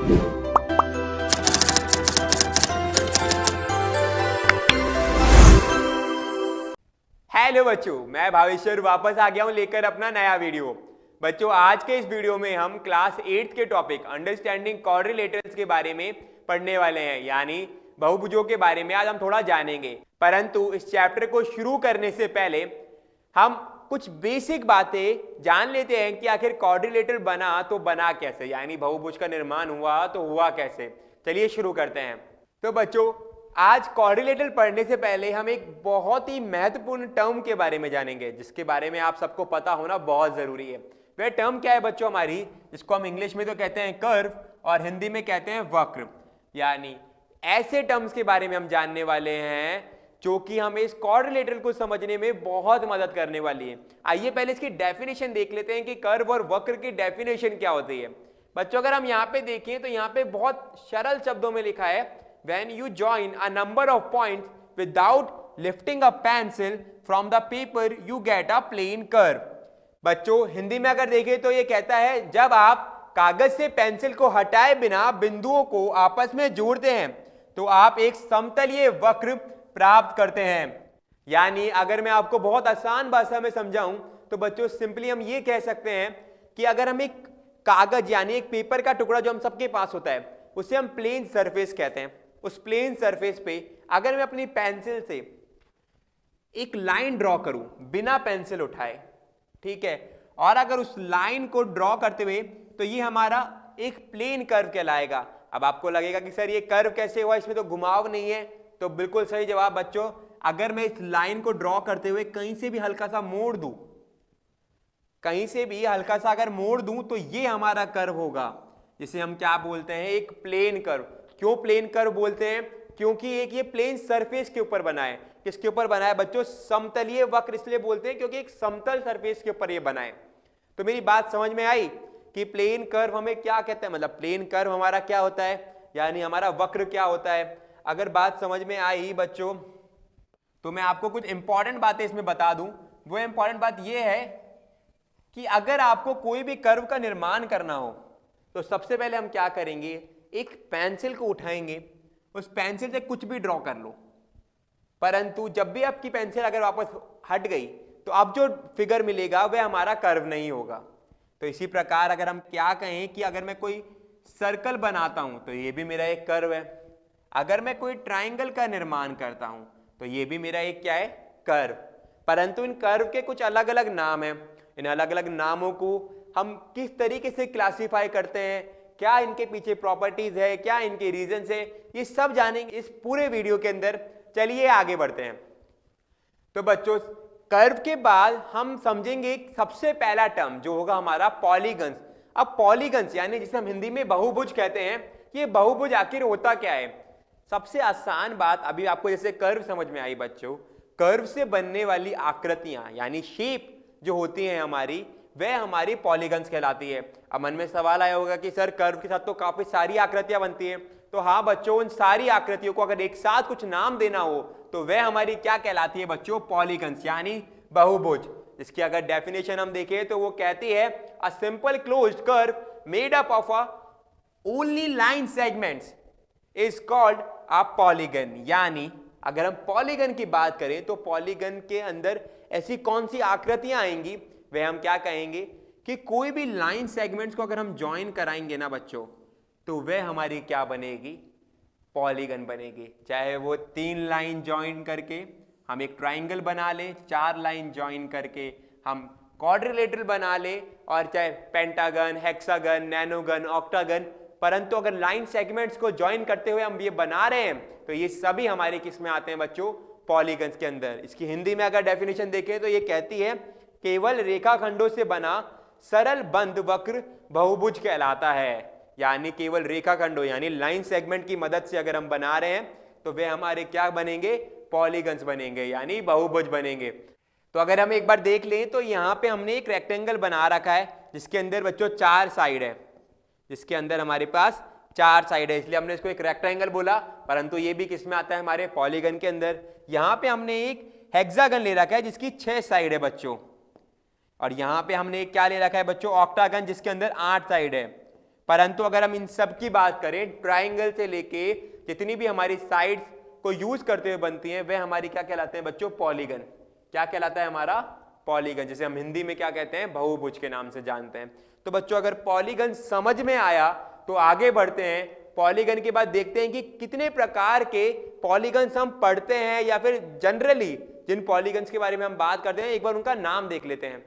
Hello बच्चों, मैं भावेश्वर वापस आ गया हूं लेकर अपना नया वीडियो। बच्चों, आज के इस वीडियो में हम क्लास 8 के टॉपिक अंडरस्टैंडिंग क्वाड्रिलेटरल्स के बारे में पढ़ने वाले हैं, यानी बहुभुजों के बारे में आज हम थोड़ा जानेंगे। परंतु इस चैप्टर को शुरू करने से पहले हम कुछ बेसिक बातें जान लेते हैं कि आखिर क्वाड्रिलेटरल बना तो बना कैसे, यानी बहुभुज का निर्माण हुआ तो हुआ कैसे। चलिए शुरू करते हैं। तो बच्चों, आज क्वाड्रिलेटरल पढ़ने से पहले हम एक बहुत ही महत्वपूर्ण टर्म के बारे में जानेंगे, जिसके बारे में आप सबको पता होना बहुत जरूरी है। वह टर्म क्या है बच्चों हमारी, जिसको हम इंग्लिश में तो कहते हैं कर्व और हिंदी में कहते हैं वक्र। यानी ऐसे टर्म्स के बारे में हम जानने वाले हैं जो कि हमें इस क्वाड्रिलेटरल को समझने में बहुत मदद करने वाली है। आइए पहले इसकी डेफिनेशन देख लेते हैं कि कर्व और वक्र की डेफिनेशन क्या होती है। बच्चों, अगर हम यहाँ पे देखें तो यहाँ पे बहुत सरल शब्दों में लिखा है, when you join a number of points without lifting a pencil from the paper you get a plane curve। बच्चों, हिंदी में अगर देखें तो ये कहता है जब आप कागज से पेंसिल को हटाए बिना बिंदुओं को आपस में जोड़ते हैं तो आप एक समतलीय वक्र प्राप्त करते हैं। यानी अगर मैं आपको बहुत आसान भाषा में समझाऊं तो बच्चों सिंपली हम ये कह सकते हैं कि अगर हम एक कागज यानी एक पेपर का टुकड़ा जो हम सबके पास होता है उसे हम प्लेन सरफेस कहते हैं, उस प्लेन सरफेस पे अगर मैं अपनी पेंसिल से एक लाइन ड्रॉ करूं बिना पेंसिल उठाए, ठीक है, और अगर उस लाइन को ड्रॉ करते हुए तो ये हमारा एक प्लेन कर्व कहलाएगा। अब आपको लगेगा कि सर ये कर्व कैसे हुआ, इसमें तो घुमाव नहीं है। तो बिल्कुल सही जवाब बच्चों, अगर मैं इस लाइन को ड्रॉ करते हुए कहीं से भी हल्का सा मोड़ दूं, कहीं से भी हल्का सा अगर मोड़ दूं तो ये हमारा कर्व होगा, जिसे हम क्या बोलते हैं, एक प्लेन कर्व। क्यों प्लेन कर्व बोलते हैं? क्योंकि एक ये प्लेन सरफेस के ऊपर बना है। किसके ऊपर बना है बच्चों? समतलीय वक्र इसलिए बोलते हैं क्योंकि एक समतल सरफेस के ऊपर ये बना है। तो मेरी बात समझ में आई कि प्लेन कर्व हमें क्या कहते हैं, मतलब प्लेन कर्व हमारा क्या होता है, यानी हमारा वक्र क्या होता है। अगर बात समझ में आई बच्चों तो मैं आपको कुछ इंपॉर्टेंट बातें इसमें बता दूं। वो इंपॉर्टेंट बात यह है कि अगर आपको कोई भी कर्व का निर्माण करना हो तो सबसे पहले हम क्या करेंगे, एक पेंसिल को उठाएंगे, उस पेंसिल से कुछ भी ड्रॉ कर लो। परंतु जब भी आपकी पेंसिल अगर वापस हट गई तो अब जो फिगर मिलेगा वह हमारा कर्व नहीं होगा। तो इसी प्रकार अगर हम क्या कहें कि अगर मैं कोई सर्कल बनाता हूं तो ये भी मेरा एक कर्व है, अगर मैं कोई ट्राइंगल का निर्माण करता हूं तो ये भी मेरा एक क्या है, कर्व। परंतु इन कर्व के कुछ अलग अलग नाम हैं। इन अलग अलग नामों को हम किस तरीके से क्लासिफाई करते हैं, क्या इनके पीछे प्रॉपर्टीज है, क्या इनके रीजंस है, ये सब जानेंगे इस पूरे वीडियो के अंदर। चलिए आगे बढ़ते हैं। तो बच्चों, कर्व के बाद हम समझेंगे सबसे पहला टर्म जो होगा हमारा पॉलीगन्स। अब पॉलीगन्स यानी जिसे हम हिंदी में बहुभुज कहते हैं, ये बहुभुज आखिर होता क्या है। सबसे आसान बात, अभी आपको जैसे कर्व समझ में आई बच्चों, कर्व से बनने वाली आकृतियां यानी शेप जो होती हैं हमारी, वह हमारी पॉलीगन्स कहलाती है। अब मन में सवाल आया होगा कि सर कर्व के साथ तो काफी सारी आकृतियां बनती हैं। तो हाँ बच्चों, उन सारी आकृतियों को अगर एक साथ कुछ नाम देना हो तो वह हमारी क्या कहलाती है बच्चों, पॉलीगन्स यानी बहुभुज। इसकी अगर डेफिनेशन हम देखें तो वो कहती है a simple closed curve made up of a only line segments is called a polygon. यानी अगर हम पॉलीगन की बात करें तो पॉलीगन के अंदर ऐसी कौन सी आकृतियां आएंगी, वह हम क्या कहेंगे कि कोई भी लाइन सेगमेंट्स को अगर हम ज्वाइन कराएंगे ना बच्चों तो वह हमारी क्या बनेगी, पॉलीगन बनेगी। चाहे वो 3 लाइन ज्वाइन करके हम एक ट्राइंगल बना ले, 4 लाइन ज्वाइन करके हम क्वाड्रिलेटरल बना ले, और चाहे पेंटागन, हेक्सागन, नैनोगन, ऑक्टागन, परंतु अगर लाइन सेगमेंट्स को ज्वाइन करते हुए हम ये बना रहे हैं तो ये सभी हमारे किस में आते हैं बच्चों, पॉलीगन्स के अंदर। इसकी हिंदी में अगर डेफिनेशन देखें तो ये कहती है केवल रेखाखंडों से बना सरल बंद वक्र बहुभुज कहलाता है। यानी केवल रेखाखंडों यानी लाइन सेगमेंट की मदद से अगर हम बना रहे हैं तो वे हमारे क्या बनेंगे, पॉलीगन्स बनेंगे यानी बहुभुज बनेंगे। तो अगर हम एक बार देख लें तो यहाँ पे हमने एक रेक्टेंगल बना रखा है जिसके अंदर बच्चों 4 साइड है, जिसके अंदर हमारे पास 4 साइड है, इसलिए हमने इसको एक रेक्टेंगल बोला। परंतु ये भी किस में आता है, हमारे पॉलीगन के अंदर। यहाँ पे हमने एक हेक्सागन ले रखा है जिसकी 6 साइड है बच्चों, और यहाँ पे हमने एक क्या ले रखा है बच्चों, ऑक्टागन, जिसके अंदर 8 साइड है। परंतु अगर हम इन सब की बात करें, ट्राइंगल से लेके जितनी भी हमारी साइड्स को यूज करते हुए बनती हैं, वे हमारी क्या कहलाते हैं बच्चों? पॉलीगन। क्या कहलाता है हमारा? पॉलीगन, जिसे हम हिंदी में क्या कहते हैं? बहुभुज के नाम से जानते हैं। तो बच्चों अगर पॉलीगन समझ में आया तो आगे बढ़ते हैं। पॉलीगन के बाद देखते हैं कि कितने प्रकार के पॉलीगन्स हम पढ़ते हैं, या फिर जनरली जिन पॉलीगन्स के बारे में हम बात करते हैं एक बार उनका नाम देख लेते हैं।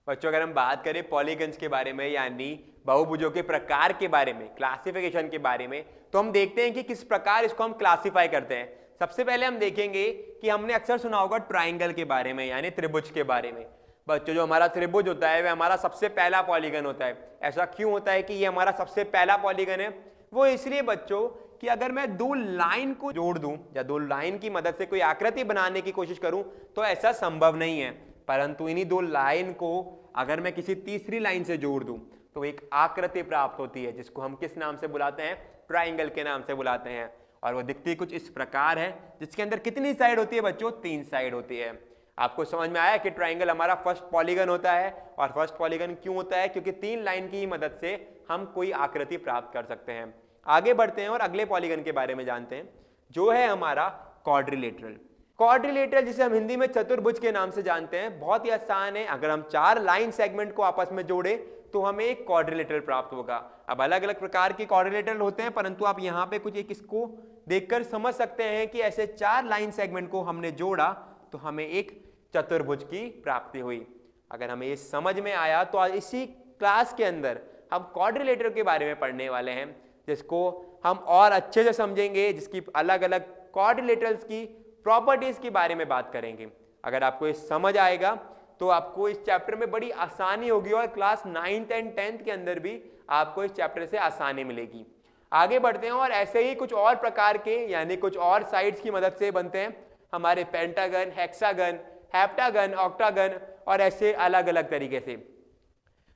बच्चों अगर हम बात करें पॉलीगन्स के बारे में, यानी बहुभुजों के प्रकार के बारे में, क्लासिफिकेशन के बारे में, तो हम देखते हैं कि किस प्रकार इसको हम क्लासिफाई करते हैं। सबसे पहले हम देखेंगे कि हमने अक्सर सुना होगा ट्राइंगल के बारे में, यानी त्रिभुज के बारे में। बच्चों जो हमारा त्रिभुज होता है वह हमारा सबसे पहला पॉलीगन होता है। ऐसा क्यों होता है कि ये हमारा सबसे पहला पॉलीगन है? वो इसलिए बच्चों कि अगर मैं दो लाइन को जोड़ दूं या दो लाइन की मदद से कोई आकृति बनाने की कोशिश करूं तो ऐसा संभव नहीं है, परंतु इन्हीं दो लाइन को अगर मैं किसी तीसरी लाइन से जोड़ दूं तो एक आकृति प्राप्त होती है, जिसको हम किस नाम से बुलाते हैं? ट्राइंगल के नाम से बुलाते हैं। और वो दिखती कुछ इस प्रकार है, जिसके अंदर कितनी साइड होती है बच्चों? 3 साइड होती है। आपको समझ में आया कि ट्राइंगल हमारा फर्स्ट पॉलीगन होता है। और फर्स्ट पॉलीगन क्यों होता है? क्योंकि 3 लाइन की मदद से हम कोई आकृति प्राप्त कर सकते हैं। आगे बढ़ते हैं और अगले पॉलीगन के बारे में जानते हैं, जो है हमारा क्वाड्रिलेटरल। क्वाड्रिलेटरल जिसे हम हिंदी में चतुर्भुज के नाम से जानते हैं, बहुत ही आसान है। अगर हम 4 लाइन सेगमेंट को आपस में जोड़े तो हमें एक क्वाड्रिलेटरल प्राप्त होगा। अब अलग अलग प्रकार के क्वाड्रिलेटरल होते हैं, परंतु आप यहाँ पे कुछ एक इसको देखकर समझ सकते हैं कि ऐसे 4 लाइन सेगमेंट को हमने जोड़ा तो हमें एक चतुर्भुज की प्राप्ति हुई। अगर हमें ये समझ में आया तो आज इसी क्लास के अंदर हम क्वाड्रिलेटरल के बारे में पढ़ने वाले हैं, जिसको हम और अच्छे से समझेंगे, जिसकी अलग अलग क्वाड्रिलेटरल्स की प्रॉपर्टीज के बारे में बात करेंगे। अगर आपको ये समझ आएगा तो आपको इस चैप्टर में बड़ी आसानी होगी और क्लास 9th एंड 10th के अंदर भी आपको इस चैप्टर से आसानी मिलेगी। आगे बढ़ते हैं और ऐसे ही कुछ और प्रकार के, यानी कुछ और साइड्स की मदद से बनते हैं हमारे पेंटागन, हेक्सागन, हेप्टागन, ऑक्टागन और ऐसे अलग अलग तरीके से।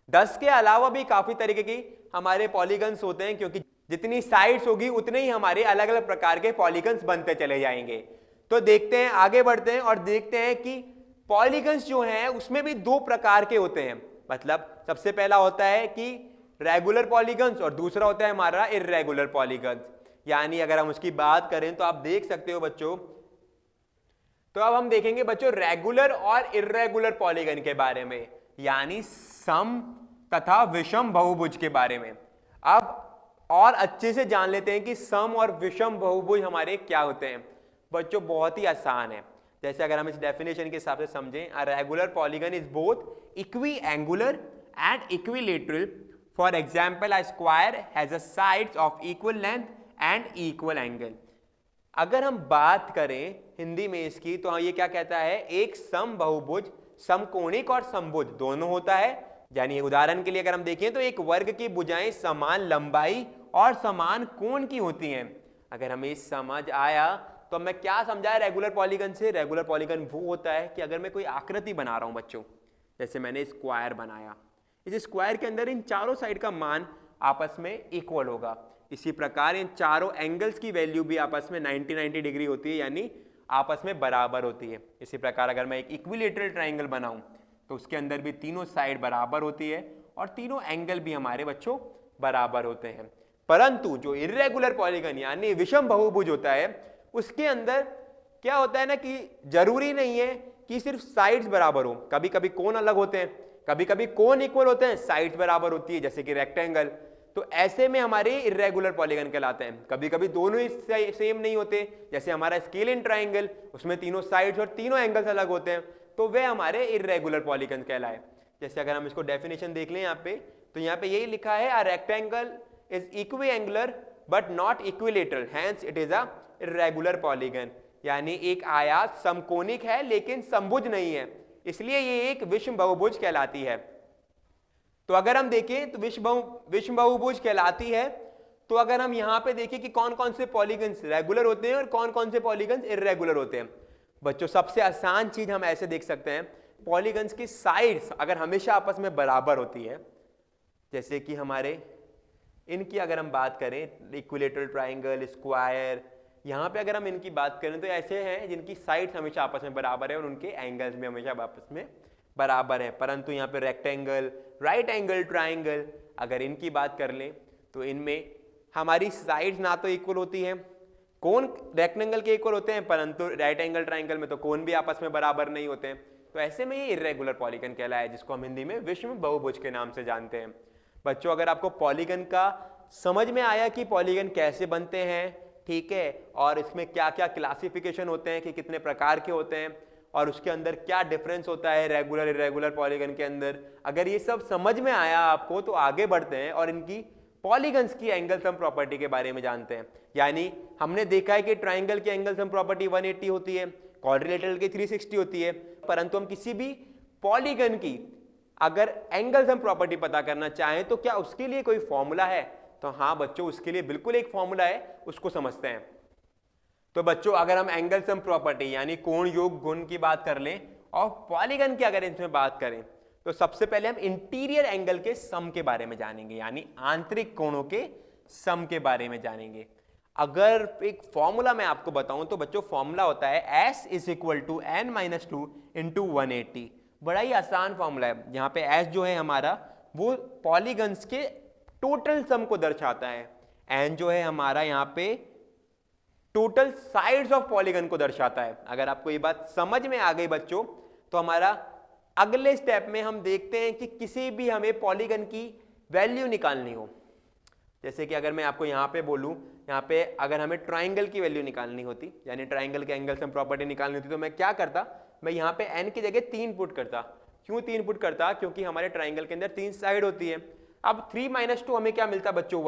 10 के अलावा भी काफी तरीके की हमारे पॉलीगन्स होते हैं, क्योंकि जितनी साइड्स होगी उतने ही हमारे अलग अलग प्रकार के पॉलीगन्स बनते चले जाएंगे। तो देखते हैं, आगे बढ़ते हैं और देखते हैं कि पॉलीगन्स जो हैं उसमें भी 2 प्रकार के होते हैं। मतलब सबसे पहला होता है कि रेगुलर पॉलीगन्स और दूसरा होता है हमारा इर्रेगुलर पॉलीगन्स। यानी अगर हम उसकी बात करें तो आप देख सकते हो बच्चों, तो अब हम देखेंगे बच्चों रेगुलर और इर्रेगुलर पॉलीगन के बारे में, यानी सम तथा विषम बहुभुज के बारे में। अब और अच्छे से जान लेते हैं कि सम और विषम बहुभुज हमारे क्या होते हैं। बच्चों बहुत ही आसान है। जैसे अगर हम इस डेफिनेशन के हिसाब से समझें, a regular polygon is both equi angular and equilateral. For example, a square has a sides of equal length and equal angle. अगर हम बात करें हिंदी में इसकी, तो ये क्या कहता है? एक सम बहुभुज समकोणिक और समभुज दोनों होता है। यानी उदाहरण के लिए अगर हम देखें तो एक वर्ग की भुजाएं समान लंबाई और समान कोण की होती हैं। अगर हमें समझ आया तो मैं क्या समझा रेगुलर पॉलीगन से? रेगुलर पॉलीगन वो होता है कि अगर मैं कोई आकृति बना रहा हूं बच्चों, जैसे मैंने स्क्वायर बनाया, इस स्क्वायर के अंदर इन चारों साइड का मान आपस में इक्वल होगा। इसी प्रकार इन चारों एंगल्स की वैल्यू भी आपस में 90 डिग्री होती है, यानी आपस में बराबर होती है। इसी प्रकार अगर मैं एक इक्विलेटरल ट्राइंगल बनाऊं तो उसके अंदर भी तीनों साइड बराबर होती है और तीनों एंगल भी हमारे बच्चों बराबर होते हैं। परंतु जो इर्रेगुलर पॉलीगन यानी विषम बहुभुज होता है, उसके अंदर क्या होता है ना कि जरूरी नहीं है कि सिर्फ साइड्स बराबर हो, कभी कभी कोण अलग होते हैं, कभी कभी कोण इक्वल होते हैं, साइड्स बराबर होती है, जैसे कि रेक्टेंगल। तो ऐसे में हमारे इर्रेगुलर पॉलीगन कहलाते हैं। कभी कभी दोनों ही सेम नहीं होते, जैसे हमारा स्केलिन ट्राइंगल, उसमें तीनों साइड्स और तीनों एंगल्स अलग होते हैं, तो वे हमारे इर्रेगुलर पॉलीगन कहलाए। जैसे अगर हम इसको डेफिनेशन देख लें यहाँ पे, तो यहाँ पे यही लिखा है, a rectangle is equi angular but not equilateral, hence it is a irregular polygon. यानी एक आयत समकोणिक है लेकिन समभुज नहीं है, इसलिए ये एक विषम बहुभुज कहलाती है। तो अगर हम देखें तो विषम बहुभुज कहलाती है। तो अगर हम यहाँ पे देखें कि कौन कौन से पॉलीगन्स रेगुलर होते हैं और कौन कौन से पॉलीगन्स इर्रेगुलर होते हैं। बच्चों सबसे आसान चीज हम ऐसे देख सकते हैं, पॉलीगन्स की साइड्स अगर हमेशा आपस में बराबर होती है, जैसे कि हमारे इनकी अगर हम बात करें इक्विलेटरल ट्राइंगल, स्क्वायर, यहाँ पे अगर हम इनकी बात करें तो ऐसे हैं जिनकी साइड्स हमेशा आपस में बराबर है और उनके एंगल्स भी हमेशा आपस में बराबर है, परंतु यहाँ पे रेक्टेंगल, राइट एंगल ट्राइंगल, अगर इनकी बात कर लें तो इनमें हमारी साइड्स ना तो इक्वल होती हैं, कोण रेक्टेंगल के इक्वल होते हैं, परंतु राइट एंगल ट्राइंगल में तो कोण भी आपस में बराबर नहीं होते हैं। तो ऐसे में ये इर्रेगुलर पॉलीगन कहलाया, जिसको हम हिंदी में विषम बहुभुज के नाम से जानते हैं। बच्चों, अगर आपको पॉलीगन का समझ में आया कि पॉलीगन कैसे बनते हैं, ठीक है, और इसमें क्या क्या क्लासिफिकेशन होते हैं कि कितने प्रकार के होते हैं और उसके अंदर क्या डिफरेंस होता है रेगुलर इरेगुलर पॉलीगन के अंदर, अगर ये सब समझ में आया आपको तो आगे बढ़ते हैं और इनकी पॉलीगन्स की एंगल सम प्रॉपर्टी के बारे में जानते हैं। यानी हमने देखा है कि ट्राइंगल की एंगल सम प्रॉपर्टी 180 होती है, क्वाड्रिलेटरल की 360 होती है, परंतु हम किसी भी पॉलीगन की अगर एंगल सम प्रॉपर्टी पता करना चाहें तो क्या उसके लिए कोई फॉर्मूला है? तो हाँ बच्चों, उसके लिए बिल्कुल एक फॉर्मूला है, उसको समझते हैं। तो बच्चों, अगर हम एंगल सम प्रॉपर्टी यानी कोण योग गुण की बात कर लें और पॉलीगन की अगर इसमें बात करें तो सबसे पहले हम इंटीरियर एंगल के सम के बारे में जानेंगे, यानी आंतरिक कोणों के सम के बारे में जानेंगे। अगर एक फॉर्मूला मैं आपको बताऊं तो बच्चों फॉर्मूला होता है S is equal to n-2 into 180। बड़ा ही आसान फॉर्मूला है। यहाँ पे S जो है हमारा वो पॉलीगन्स के टोटल सम को दर्शाता है, n जो है हमारा यहाँ पे टोटल साइड्स ऑफ पॉलीगन को दर्शाता है। अगर आपको ये बात समझ में आ गई बच्चों तो हमारा अगले स्टेप में हम देखते हैं कि किसी भी हमें पॉलीगन की वैल्यू निकालनी हो, जैसे कि अगर मैं आपको यहाँ पे बोलूँ, यहाँ पे अगर हमें ट्राइंगल की वैल्यू निकालनी होती यानी ट्राइंगल के एंगल सम प्रॉपर्टी निकालनी होती तो मैं क्या करता, मैं यहाँ पे n की जगह 3 पुट करता। क्यों 3 पुट करता? क्योंकि हमारे ट्राइंगल के अंदर 3 साइड होती है। अब 3 - 2 हमें क्या मिलता बच्चों?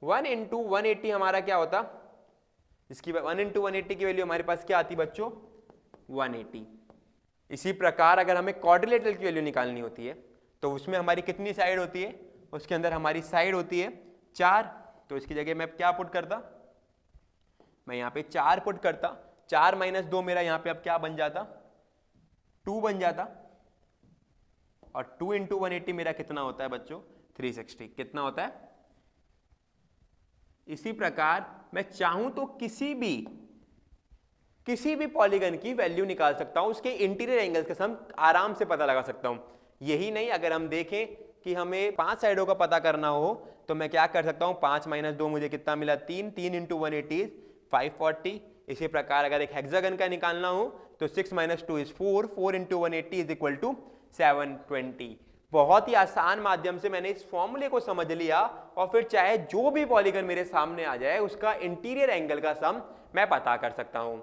1 इंटू 180 हमारा क्या होता, इसकी 1 इंटू 180 की वैल्यू हमारे पास क्या आती बच्चों? 180। इसी प्रकार अगर हमें क्वाड्रिलेटरल की वैल्यू निकालनी होती है तो उसमें हमारी कितनी साइड होती है? उसके अंदर हमारी साइड होती है 4, तो इसकी जगह मैं क्या पुट करता, मैं यहाँ पे 4 पुट करता। 4 - 2 मेरा यहाँ पे अब क्या बन जाता? 2 बन जाता। और 2 इंटू 180 मेरा कितना होता है बच्चों? 360। कितना होता है? इसी प्रकार मैं चाहूं तो किसी भी पॉलीगन की वैल्यू निकाल सकता हूं, उसके इंटीरियर एंगल्स के सम आराम से पता लगा सकता हूं। यही नहीं, अगर हम देखें कि हमें 5 साइडों का पता करना हो तो मैं क्या कर सकता हूं? 5 - 2 मुझे कितना मिला? 3 इंटू 180 540। इसी प्रकार अगर एक हेक्सागन का निकालना हो तो 6 - 2 is 4 into 180 is equal to 720। बहुत ही आसान माध्यम से मैंने इस फॉर्मूले को समझ लिया और फिर चाहे जो भी पॉलीगन मेरे सामने आ जाए उसका इंटीरियर एंगल का सम मैं पता कर सकता हूं।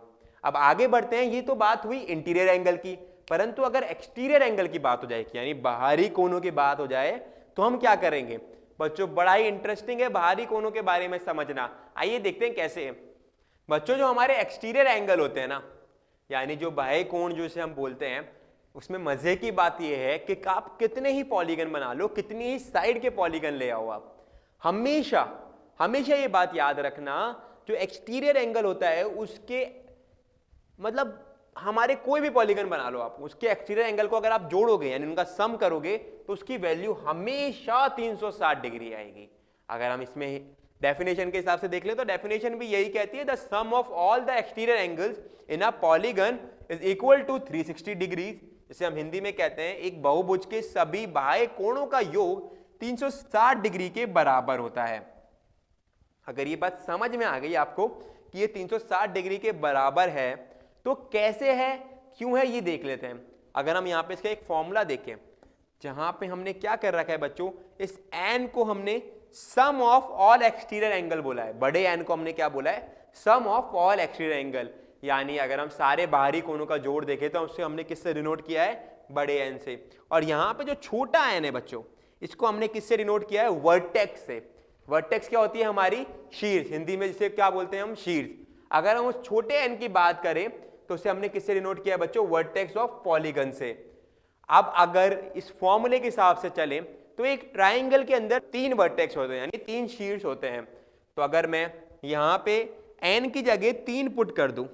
अब आगे बढ़ते हैं। ये तो बात हुई इंटीरियर एंगल की, परंतु अगर एक्सटीरियर एंगल की बात हो जाए यानी बाहरी कोणों की बात हो जाए तो हम क्या करेंगे बच्चों? बड़ा ही इंटरेस्टिंग है बाहरी कोणों के बारे में समझना। आइए देखते हैं कैसे। बच्चों, जो हमारे एक्सटीरियर एंगल होते हैं ना, यानी जो बाह्य कोण जिसे हम बोलते हैं, उसमें मजे की बात यह है कि आप कितने ही पॉलीगन बना लो, कितनी ही साइड के पॉलीगन ले आओ, आप हमेशा ये बात याद रखना, जो एक्सटीरियर एंगल होता है उसके मतलब हमारे कोई भी पॉलीगन बना लो आप, उसके एक्सटीरियर एंगल को अगर आप जोड़ोगे यानी उनका सम करोगे तो उसकी वैल्यू हमेशा 360 डिग्री आएगी। अगर हम इसमें डेफिनेशन के हिसाब से देख ले तो डेफिनेशन भी यही कहती है, the sum of all the exterior angles in a polygon is equal to 360 degrees. जिसे हम हिंदी में कहते हैं एक बहुभुज के सभी बाह्य कोणों का योग 360 डिग्री के बराबर होता है। अगर ये बात समझ में आ गई आपको कि ये 360 डिग्री के बराबर है तो कैसे है, क्यों है, ये देख लेते हैं। अगर हम यहाँ पे इसका एक फॉर्मूला देखें जहां पे हमने क्या कर रखा है बच्चों, इस एन को हमने सम ऑफ ऑल एक्सटीरियर एंगल बोला है। बड़े एन को हमने क्या बोला है? सम ऑफ ऑल एक्सटीरियर एंगल। यानी अगर हम सारे बाहरी कोणों का जोड़ देखें तो उससे हमने किससे डिनोट किया है? बड़े एन से। और यहाँ पे जो छोटा एन है बच्चों, इसको हमने किससे डिनोट किया है? वर्टेक्स से। वर्टेक्स क्या होती है? हमारी शीर्ष, हिंदी में जिसे क्या बोलते हैं हम? शीर्ष। अगर हम उस छोटे एन की बात करें तो उसे हमने किससे डिनोट किया है बच्चों? वर्टेक्स ऑफ पॉलीगन से। अब अगर इस फॉर्मूले के हिसाब से चले तो एक ट्राइंगल के अंदर 3 वर्टेक्स होते हैं यानी 3 शीर्ष होते हैं। तो अगर मैं यहां पे n की जगह 3 पुट कर दूं,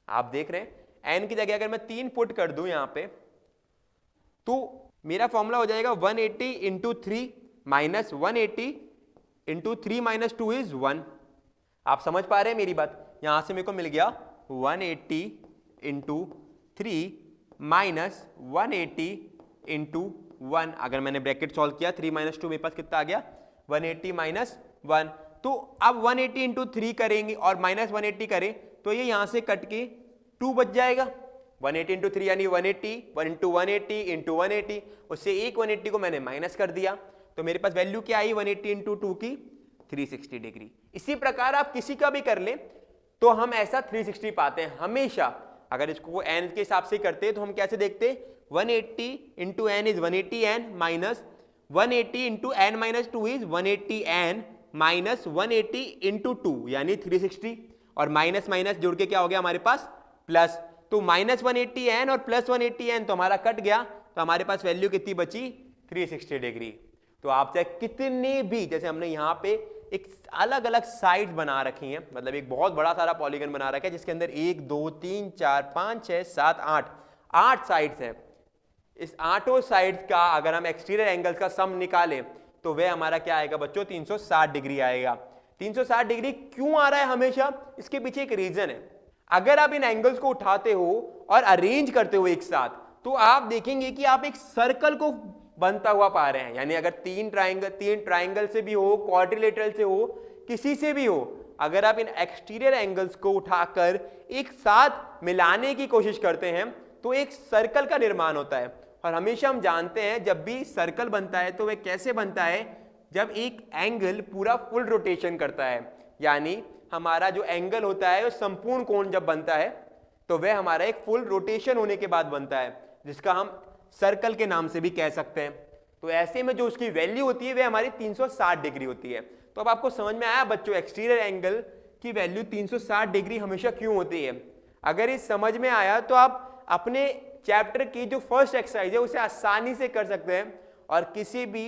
आप देख रहे हैं n की जगह अगर मैं 3 पुट कर दूं यहां पे तो मेरा फॉर्मूला हो जाएगा 180 इंटू 3 माइनस 180 इंटू 3 - 2 इज 1। आप समझ पा रहे हैं मेरी बात? यहां से मेरे को मिल गया 180 इंटू 3 माइनस 180 इंटू 1, अगर मैंने ब्रैकेट सॉल्व किया 3 माइनस 2 मेरे पास कितना आ गया 180 माइनस 1। तो अब 180 इंटू 3 करेंगे और माइनस 180 करें तो ये यहां से कट के 2 बच जाएगा। 180 इंटू 3 यानी 180, 1 इंटू 180 इंटू 180, उससे एक 180 को मैंने माइनस कर दिया तो मेरे पास वैल्यू क्या आई 180 इंटू 2 की 360 डिग्री। इसी प्रकार आप किसी का भी कर लें तो हम ऐसा 360 पाते हैं हमेशा। अगर इसको n के हिसाब से करते तो हम कैसे देखते 180 into N is 180 N minus 180 into N minus 2 is 180 N minus 180 into 2 यानी 360, और माइनस माइनस जुड़ के क्या हो गया हमारे पास प्लस। तो माइनस 180 एन और प्लस 180 एन तो हमारा कट गया, तो हमारे पास वैल्यू कितनी बची 360 डिग्री। तो आप चाहे कितने भी, जैसे हमने यहाँ पे एक अलग अलग साइड बना रखी हैं, मतलब एक बहुत बड़ा सारा पॉलीगन बना रखा है जिसके अंदर 1 2 3 4 5 6 7 8 साइड्स हैं। इस आठों साइड्स का अगर हम एक्सटीरियर एंगल्स का सम निकालें तो वह हमारा क्या आएगा बच्चों 360 डिग्री आएगा। 360 डिग्री क्यों आ रहा है हमेशा, इसके पीछे एक रीजन है। अगर आप इन एंगल्स को उठाते हो और अरेंज करते हो एक साथ तो आप देखेंगे कि आप एक सर्कल को बनता हुआ पा रहे हैं। यानी अगर तीन ट्राइंगल से भी हो, क्वाड्रिलेटरल से हो, किसी से भी हो, अगर आप इन एक्सटीरियर एंगल्स को उठाकर एक साथ मिलाने की कोशिश करते हैं तो एक सर्कल का निर्माण होता है। और हमेशा हम जानते हैं जब भी सर्कल बनता है तो वह कैसे बनता है, जब एक एंगल पूरा फुल रोटेशन करता है। यानी हमारा जो एंगल होता है वो संपूर्ण कोण जब बनता है तो वह हमारा एक फुल रोटेशन होने के बाद बनता है, जिसका हम सर्कल के नाम से भी कह सकते हैं। तो ऐसे में जो उसकी वैल्यू होती है वह हमारी 360 डिग्री होती है। तो अब आपको समझ में आया बच्चों एक्सटीरियर एंगल की वैल्यू 360 डिग्री हमेशा क्यों होती है। अगर ये समझ में आया तो आप अपने चैप्टर की जो फर्स्ट एक्सरसाइज है उसे आसानी से कर सकते हैं और किसी भी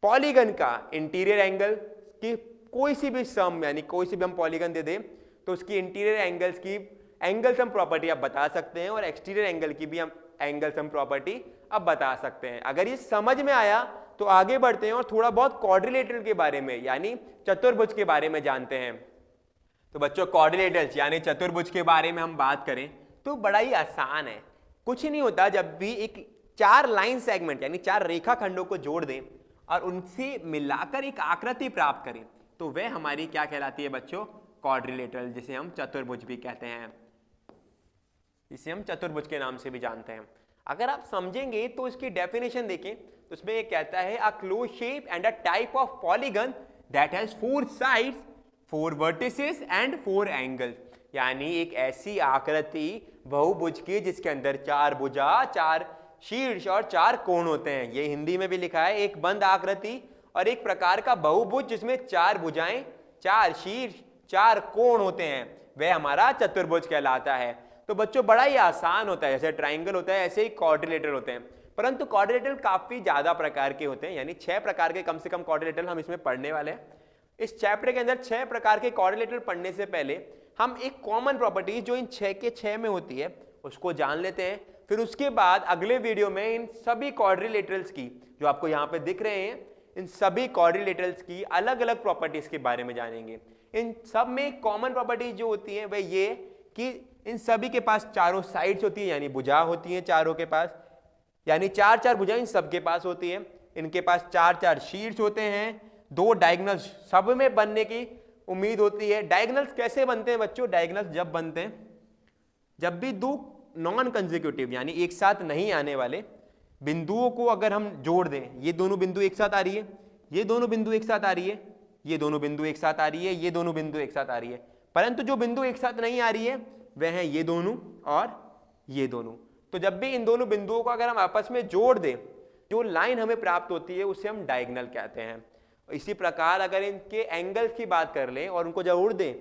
पॉलीगन का इंटीरियर एंगल की कोई सी भी सम, यानी कोई सी भी हम पॉलीगन दे दें तो उसकी इंटीरियर एंगल्स की एंगल सम प्रॉपर्टी आप बता सकते हैं और एक्सटीरियर एंगल की भी हम एंगल सम प्रॉपर्टी अब बता सकते हैं। अगर ये समझ में आया तो आगे बढ़ते हैं और थोड़ा बहुत क्वाड्रिलेटरल के बारे में यानी चतुर्भुज के बारे में जानते हैं। तो बच्चों क्वाड्रिलेटरल्स यानी चतुर्भुज के बारे में हम बात करें तो बड़ा ही आसान है। कुछ नहीं होता, जब भी एक 4 लाइन सेगमेंट यानी 4 रेखा खंडों को जोड़ दें और उनसे मिलाकर एक आकृति प्राप्त करें तो वह हमारी क्या कहलाती है बच्चों क्वाड्रिलेटरल, जिसे हम चतुर्भुज भी कहते हैं, इसे हम चतुर्भुज के नाम से भी जानते हैं। अगर आप समझेंगे तो इसकी डेफिनेशन देखें तो उसमें ये कहता है a close shape and a type of polygon that has 4 sides 4 vertices and 4 angles. यानी एक ऐसी आकृति बहुभुज की जिसके अंदर 4 भुजा, 4 शीर्ष और 4 कोण होते हैं। ये हिंदी में भी लिखा है एक बंद आकृति और एक प्रकार का बहुभुज जिसमें 4 भुजाएं, 4 शीर्ष, 4 कोण होते हैं, वह हमारा चतुर्भुज कहलाता है। तो बच्चों बड़ा ही आसान होता है, जैसे ट्राइंगल होता है ऐसे ही क्वाड्रिलेटरल होते हैं, परंतु क्वाड्रिलेटरल काफी ज्यादा प्रकार के होते हैं। यानी 6 प्रकार के कम से कम क्वाड्रिलेटरल हम इसमें पढ़ने वाले हैं। इस चैप्टर के अंदर 6 प्रकार के क्वाड्रिलेटरल पढ़ने से पहले हम एक कॉमन प्रॉपर्टी जो इन 6 के 6 में होती है उसको जान लेते हैं। फिर उसके बाद अगले वीडियो में इन सभी क्वाड्रिलेटरल्स की जो आपको यहाँ पे दिख रहे हैं, इन सभी क्वाड्रिलेटरल्स की अलग अलग प्रॉपर्टीज के बारे में जानेंगे। इन सब में कॉमन प्रॉपर्टी जो होती है वह ये कि इन सभी के पास चारों साइड्स होती है, यानी भुजा होती है चारों के पास, यानी 4 भुजा इन सबके पास होती है। इनके पास 4 शीर्ष होते हैं, 2 डायगोनल्स सब में बनने की उम्मीद होती है। डायगोनल्स कैसे बनते हैं बच्चों, डायगोनल्स जब बनते हैं जब भी 2 नॉन कंसेक्यूटिव यानी एक साथ नहीं आने वाले बिंदुओं को अगर हम जोड़ दें, ये दोनों बिंदु एक साथ आ रही है, ये दोनों बिंदु एक साथ आ रही है, ये दोनों बिंदु एक साथ आ रही है, ये दोनों बिंदु एक साथ आ रही है, परंतु जो बिंदु एक साथ नहीं आ रही है वह है ये दोनों और ये दोनों। तो जब भी इन दोनों बिंदुओं को अगर हम आपस में जोड़ दें, जो लाइन हमें प्राप्त होती है उसे हम डायगोनल कहते हैं। इसी प्रकार अगर इनके एंगल्स की बात कर लें और उनको जोड़ दें,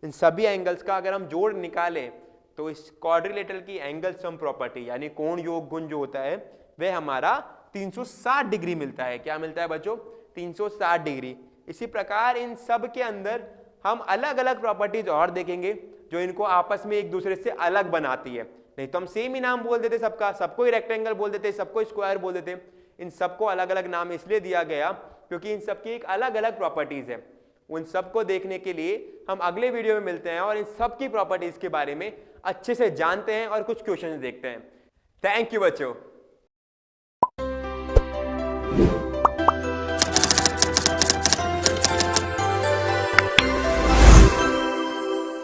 इन सभी एंगल्स का अगर हम जोड़ निकालें तो इस क्वाड्रिलेटरल की एंगल सम प्रॉपर्टी यानी कोण योग गुण जो होता है वह हमारा 360 डिग्री मिलता है। क्या मिलता है बच्चों 360 डिग्री। इसी प्रकार इन सब के अंदर हम अलग अलग प्रॉपर्टीज और देखेंगे जो इनको आपस में एक दूसरे से अलग बनाती है। नहीं तो हम सेम ही नाम बोल देते सबका, सबको ही रेक्टेंगल बोल देते, सबको स्क्वायर बोल देते। इन सबको अलग अलग नाम इसलिए दिया गया क्योंकि इन सबकी एक अलग अलग प्रॉपर्टीज है। उन सबको देखने के लिए हम अगले वीडियो में मिलते हैं और इन सब की प्रॉपर्टीज के बारे में अच्छे से जानते हैं और कुछ क्वेश्चंस देखते हैं। थैंक यू बच्चों।